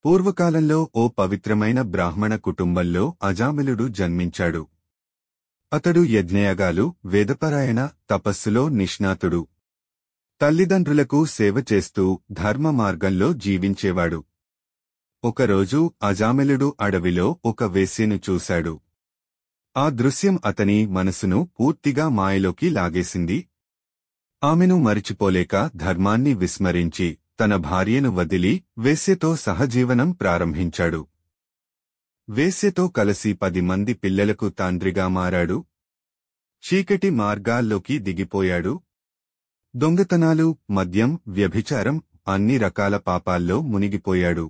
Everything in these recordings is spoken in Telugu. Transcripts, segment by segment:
పూర్వకాలంలో ఓ పవిత్రమైన బ్రాహ్మణ కుటుంబంలో అజామిలుడు జన్మించాడు. అతడు యజ్ఞయాగాలు, వేదపారాయణ, తపస్సులో నిష్ణాతుడు. తల్లిదండ్రులకు సేవ చేస్తూ ధర్మ మార్గంలో జీవించేవాడు. ఒకరోజు అజామిలుడు అడవిలో ఒక వేశ్యను చూశాడు. ఆ దృశ్యం అతని మనసును పూర్తిగా మాయలోకి లాగేసింది. ఆమెను మరిచిపోలేక ధర్మాన్ని విస్మరించి తన భార్యను వదిలి వేశ్యతో సహజీవనం ప్రారంభించాడు. వేశ్యతో కలిసి 10 మంది పిల్లలకు తండ్రిగా మారాడు. చీకటి మార్గాల్లోకి దిగిపోయాడు. దొంగతనాలు, మద్యం, వ్యభిచారం, అన్ని రకాల పాపాల్లో మునిగిపోయాడు.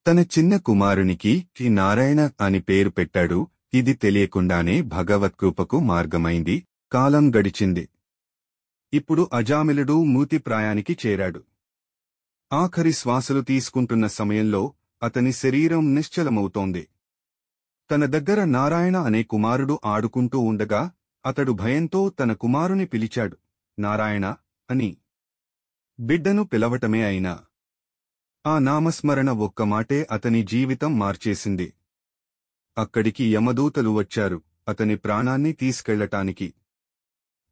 తన చిన్న కుమారునికి నారాయణ అని పేరు పెట్టాడు. ఇది తెలియకుండానే భగవత్కృపకు మార్గమైంది. కాలం గడిచింది. ఇప్పుడు అజామిలుడు మూతిప్రాయానికి చేరాడు. ఆఖరి శ్వాసలు తీసుకుంటున్న సమయంలో అతని శరీరం నిశ్చలమవుతోంది. తన దగ్గర నారాయణ అనే కుమారుడు ఆడుకుంటూ ఉండగా అతడు భయంతో తన కుమారుని పిలిచాడు. నారాయణ అని. బిడ్డను పిలవటమే అయినా ఆ నామస్మరణ ఒక్క మాటే అతని జీవితం మార్చేసింది. అక్కడికి యమదూతలు వచ్చారు అతని ప్రాణాన్ని తీసుకెళ్లటానికి.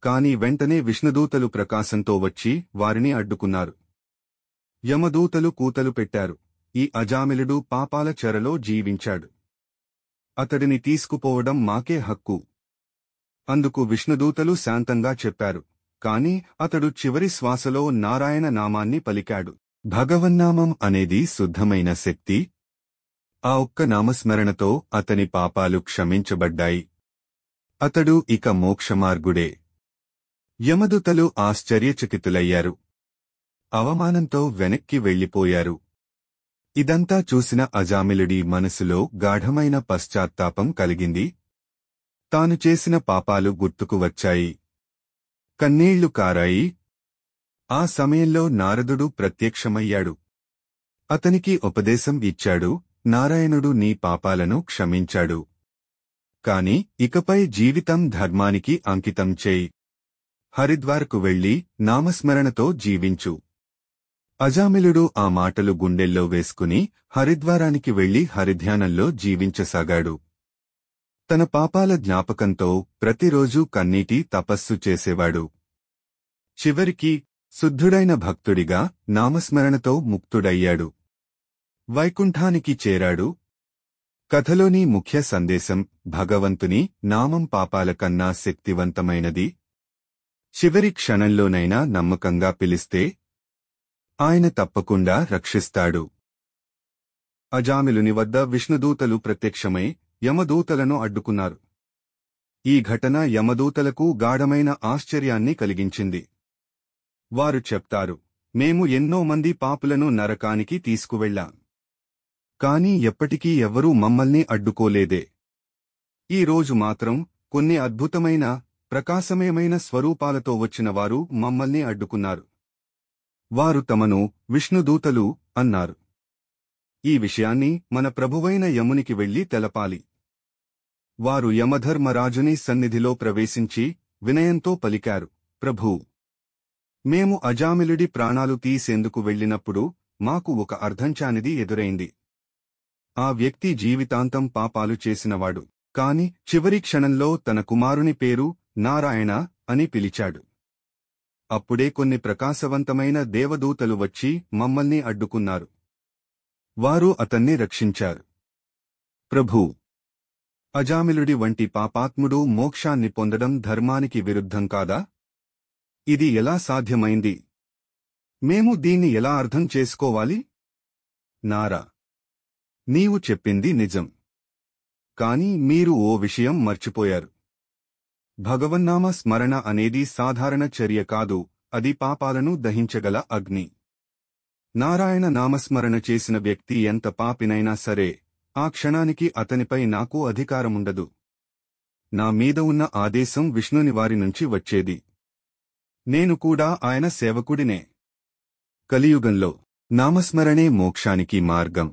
కాని వెంటనే విష్ణుదూతలు ప్రకాశంతో వచ్చి వారిని అడ్డుకున్నారు. యమదూతలు కూతలు పెట్టారు. ఈ అజామిలుడు పాపాల చెరలో జీవించాడు. అతడిని తీసుకుపోవడం మాకే హక్కు. అందుకు విష్ణుదూతలు శాంతంగా చెప్పారు. కాని అతడు చివరి శ్వాసలో నారాయణ నామాన్ని పలికాడు. భగవన్నామం అనేది శుద్ధమైన శక్తి. ఆ ఒక్క నామస్మరణతో అతని పాపాలు క్షమించబడ్డాయి. అతడు ఇక మోక్షమార్గుడే. యమదూతలు ఆశ్చర్యచకితులయ్యారు. అవమానంతో వెనక్కి వెళ్లిపోయారు. ఇదంతా చూసిన అజామిలుడి మనసులో గాఢమైన పశ్చాత్తాపం కలిగింది. తాను చేసిన పాపాలు గుర్తుకు వచ్చాయి. కన్నీళ్లు కారాయి. ఆ సమయంలో నారదుడు ప్రత్యక్షమయ్యాడు. అతనికి ఉపదేశం ఇచ్చాడు. నారాయణుడు నీ పాపాలను క్షమించాడు. కాని ఇకపై జీవితం ధర్మానికి అంకితం చేయి. హరిద్వార్కు వెళ్లి నామస్మరణతో జీవించు. అజామిలుడు ఆ మాటలు గుండెల్లో వేసుకుని హరిద్వారానికి వెళ్లి హరిధ్యానంలో జీవించసాగాడు. తన పాపాల జ్ఞాపకంతో ప్రతిరోజూ కన్నీటి తపస్సు చేసేవాడు. చివరికి శుద్ధుడైన భక్తుడిగా నామస్మరణతో ముక్తుడయ్యాడు. వైకుంఠానికి చేరాడు. కథలోని ముఖ్య సందేశం భగవంతుని నామం పాపాల కన్నా శక్తివంతమైనది. చివరి క్షణంలోనైనా నమ్మకంగా పిలిస్తే ఆయన తప్పకుండా రక్షిస్తాడు. అజామిలుని వద్ద విష్ణుదూతలు ప్రత్యక్షమై యమదూతలను అడ్డుకున్నారు. ఈ ఘటన యమదూతలకు గాఢమైన ఆశ్చర్యాన్ని కలిగించింది. వారు చెప్తారు, మేము ఎన్నో మంది పాపులను నరకానికి తీసుకువెళ్లాం. కాని ఎప్పటికీ ఎవ్వరూ మమ్మల్ని అడ్డుకోలేదే. ఈ రోజు మాత్రం కొన్ని అద్భుతమైన, ప్రకాశమయమైన స్వరూపాలతో వచ్చిన వారు మమ్మల్ని అడ్డుకున్నారు. వారు తమను విష్ణుదూతలు అన్నారు. ఈ విషయాన్ని మన ప్రభువైన యమునికి వెళ్లి తెలపాలి. వారు యమధర్మరాజుని సన్నిధిలో ప్రవేశించి వినయంతో పలికారు, ప్రభూ, మేము అజామిలుడి ప్రాణాలు తీసేందుకు వెళ్లినప్పుడు మాకు ఒక అర్థంచానిది ఎదురైంది. ఆ వ్యక్తి జీవితాంతం పాపాలు చేసినవాడు. కాని చివరి క్షణంలో తన కుమారుని పేరు నారాయణ అని పిలిచాడు. అప్పుడే కొన్ని ప్రకాశవంతమైన దేవదూతలు వచ్చి మమ్మల్ని అడ్డుకున్నారు. వారు అతన్ని రక్షించారు. ప్రభూ, అజామిలుడి వంటి పాపాత్ముడు మోక్షాన్ని పొందడం ధర్మానికి విరుద్ధం కాదా? ఇది ఎలా సాధ్యమైంది? మేము దీన్ని ఎలా అర్థం చేసుకోవాలి? నారా, నీవు చెప్పింది నిజం. కాని మీరు ఓ విషయం మర్చిపోయారు. భగవన్నామ స్మరణ అనేది సాధారణ చర్య కాదు, అది పాపాలను దహించగల అగ్ని. నారాయణ నామస్మరణ చేసిన వ్యక్తి ఎంత పాపినైనా సరే, ఆ క్షణానికి అతనిపై నాకు అధికారముండదు. నా మీద ఉన్న ఆదేశం విష్ణుని వారి నుంచి వచ్చేది. నేను కూడా ఆయన సేవకుడినే. కలియుగంలో నామస్మరణే మోక్షానికి మార్గం.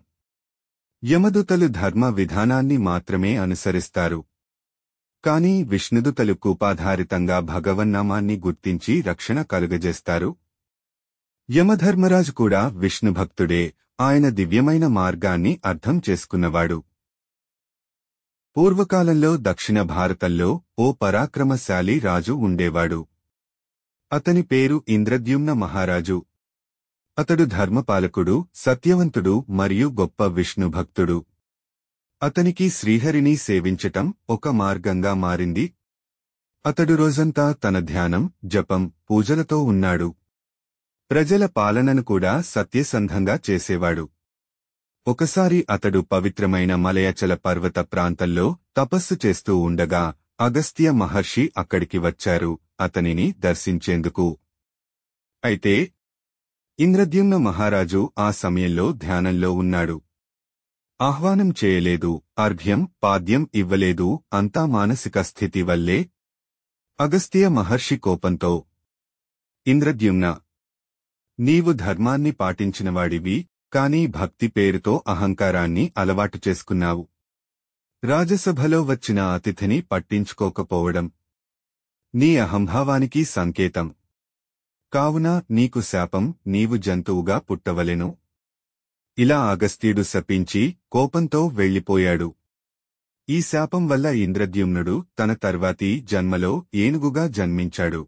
యమదూతలు ధర్మ విధానాన్ని మాత్రమే అనుసరిస్తారు. కాని విష్ణుదూతలు కూపాధారితంగా భగవన్నామాన్ని గుర్తించి రక్షణ కలుగజేస్తారు. యమధర్మరాజు కూడా విష్ణుభక్తుడే, ఆయన దివ్యమైన మార్గాన్ని అర్థం చేసుకున్నవాడు. పూర్వకాలంలో దక్షిణ భారతంలో ఓ పరాక్రమశాలి రాజు ఉండేవాడు. అతని పేరు ఇంద్రద్యుమ్న మహారాజు. అతడు ధర్మపాలకుడు, సత్యవంతుడు మరియు గొప్ప విష్ణుభక్తుడు. అతనికి శ్రీహరిని సేవించటం ఒక మార్గంగా మారింది. అతడు రోజంతా తన ధ్యానం, జపం, పూజలతో ఉన్నాడు. ప్రజల పాలనను కూడా సత్యసంధంగా చేసేవాడు. ఒకసారి అతడు పవిత్రమైన మలయాచల పర్వత ప్రాంతంలో తపస్సు చేస్తూ ఉండగా అగస్త్య మహర్షి అక్కడికి వచ్చారు అతనిని దర్శించేందుకు. అయితే ఇంద్రద్యుమ్న మహారాజు ఆ సమయంలో ధ్యానంలో ఉన్నాడు. ఆహ్వానం చేయలేదు, అర్ఘ్యం, పాద్యం ఇవ్వలేదు. అంతా మానసిక స్థితి వల్లే. అగస్త్య మహర్షి కోపంతో, ఇంద్రద్యుమ్న, నీవు ధర్మాన్ని పాటించినవాడివి, కానీ భక్తి పేరుతో అహంకారాన్ని అలవాటు చేసుకున్నావు. రాజసభలో వచ్చిన అతిథిని పట్టించుకోకపోవడం నీ అహంభావానికి సంకేతం. కావున నీకు శాపం, నీవు జంతువుగా పుట్టవలెను. ఇలా అగస్త్యుడు శపించి కోపంతో వెళ్ళిపోయాడు. ఈ శాపం వల్ల ఇంద్రద్యుమ్నుడు తన తర్వాతి జన్మలో ఏనుగుగా జన్మించాడు.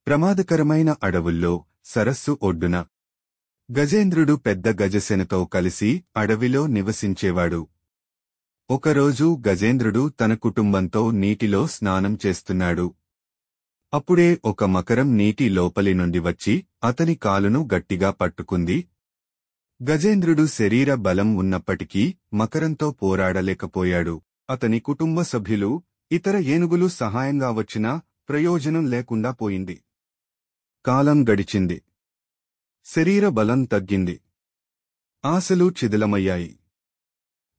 ప్రమాదకరమైన అడవుల్లో, సరస్సు ఒడ్డున గజేంద్రుడు పెద్ద గజసేనతో కలిసి అడవిలో నివసించేవాడు. ఒకరోజు గజేంద్రుడు తన కుటుంబంతో నీటిలో స్నానం చేస్తున్నాడు. అప్పుడే ఒక మకరం నీటి లోపలి నుండి వచ్చి అతని కాలును గట్టిగా పట్టుకుంది. గజేంద్రుడు శరీర బలం ఉన్నప్పటికీ మకరంతో పోరాడలేకపోయాడు. అతని కుటుంబ సభ్యులు, ఇతర ఏనుగులు సహాయంగా వచ్చినా ప్రయోజనం లేకుండా పోయింది. కాలం గడిచింది. శరీర బలం తగ్గింది. ఆశలు చిదిలమయ్యాయి.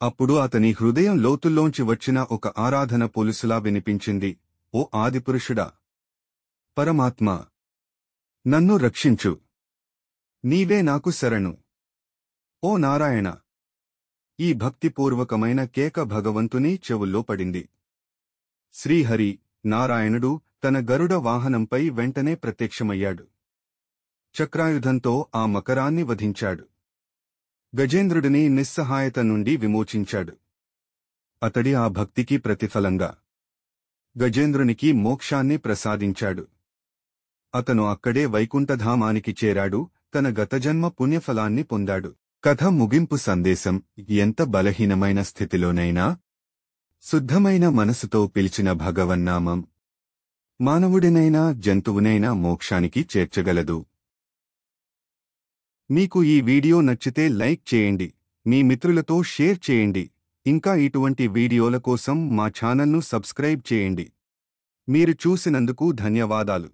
అప్పుడు అతని హృదయం లోతుల్లోంచి వచ్చిన ఒక ఆరాధన పొలుసులా వినిపించింది. ఓ ఆదిపురుషుడా, పరమాత్మా, నన్ను రక్షించు. నీవే నాకు శరణు. ఓ నారాయణ. ఈ భక్తిపూర్వకమైన కేక భగవంతుని చెవుల్లో పడింది. శ్రీహరి, నారాయణుడు తన గరుడ వాహనంపై వెంటనే ప్రత్యక్షమయ్యాడు. చక్రాయుధంతో ఆ మకరాన్ని వధించాడు. గజేంద్రుడిని నిస్సహాయత నుండి విమోచించాడు. అతడి ఆ భక్తికి ప్రతిఫలంగా గజేంద్రునికి మోక్షాన్ని ప్రసాదించాడు. అతను అక్కడే వైకుంఠధామానికి చేరాడు, తన గతజన్మ పుణ్యఫలాన్ని పొందాడు. కథ ముగింపు సందేశం: ఎంత బలహీనమైన స్థితిలోనైనా శుద్ధమైన మనసుతో పిలిచిన భగవన్నామం మానవుడినైనా జంతువునైనా మోక్షానికి చేర్చగలదు. మీకు ఈ వీడియో నచ్చితే లైక్ చేయండి, మీ మిత్రులతో షేర్ చేయండి. ఇంకా ఇటువంటి వీడియోల కోసం మా ఛానల్ను సబ్స్క్రైబ్ చేయండి. మీరు చూసినందుకు ధన్యవాదాలు.